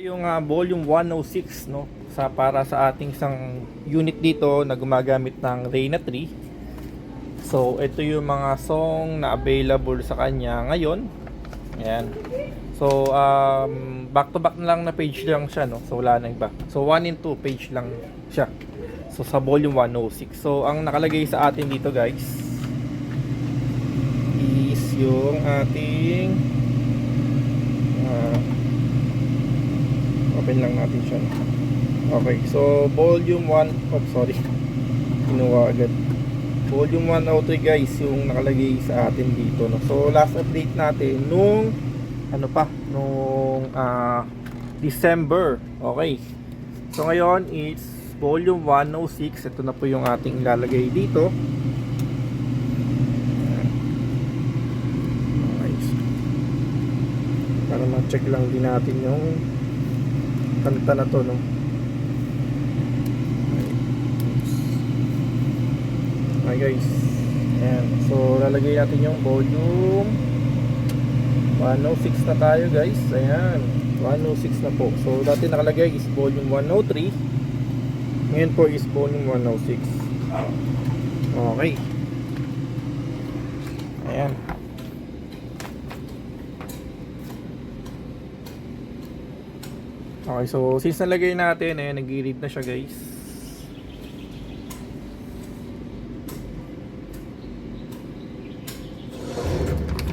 Yung volume 106 no para sa ating isang unit dito na gumagamit ng Reyna 3. So ito yung mga song na available sa kanya ngayon. Ayan. So back to back na lang na page lang siya no. So wala na iba. So 1 and 2 page lang siya. So sa volume 106. So ang nakalagay sa atin dito guys is yung ating open lang natin siya. Okay, so volume 1, oh sorry, kinuha agad. Volume 103 guys yung nakalagay sa atin dito no. So last update natin nung December. Okay, so ngayon it's volume 106. Ito na po yung ating ilalagay dito. Okay, para ma-check lang din natin yung kanta na to no. Okay guys, ayan. So lalagay natin yung volume 106 na tayo guys. Ayan, 106 na po. So dati nakalagay is volume 103, ngayon po is volume 106. Okay, ayan. Okay, so since nalagay natin, nag-read na siya guys.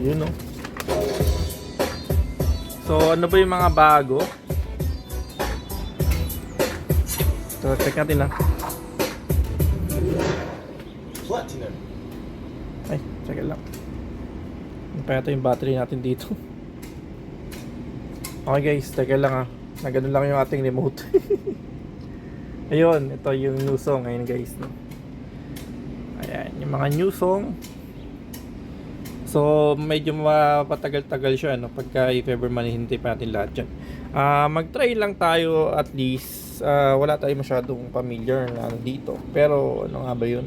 Yun no. So ano ba yung mga bago? So check natin na. Platinum. Ay, check lang. Ito yung battery natin dito. Okay guys, teka lang na ganun lang yung ating remote. Ayun, ito yung new song ngayon guys no? Ayan, yung mga new song. So medyo mapatagal-tagal siya no? Pagka if ever manihintay pa natin lahat dyan. Mag-try lang tayo at least. Wala tayo masyadong familiar na dito. Pero ano nga ba yun?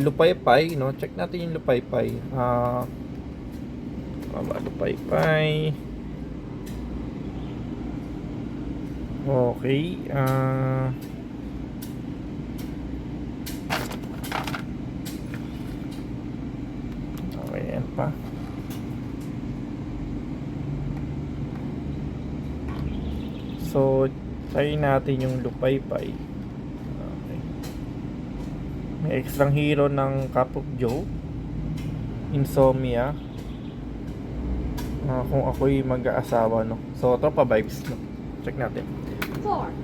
Lupaypay no? Check natin yung Lupaypay. Lupaypay. Okay, okay, yan pa. So, try natin yung Lupaypay. Okay. May extrang hero ng Cup of Joe, Insomnia. Kung ako'y mag-aasawa no. So, tropa vibes no. Check natin.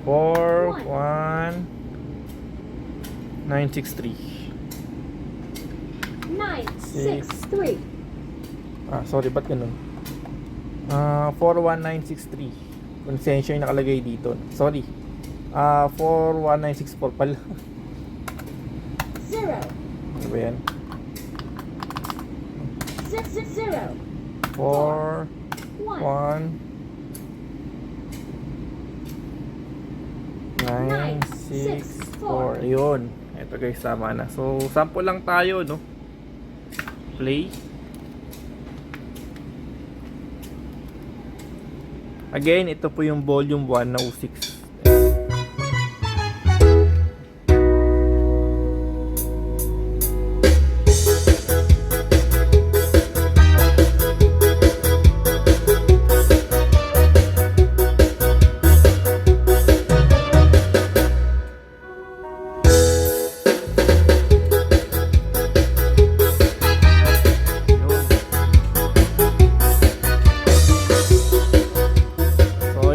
41963. 963. Sorry, ba't ganun? 41963. Konsensya yung nakalagay dito. Sorry. 41964 pala. 0. Ano ba yan? 0. 4 1 964. Ayun. Ito guys, tama na. So, sample lang tayo, no? Play. Again, ito po yung volume 106.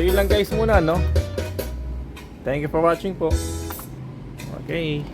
Yun lang guys muna no. Thank you for watching po. Okay.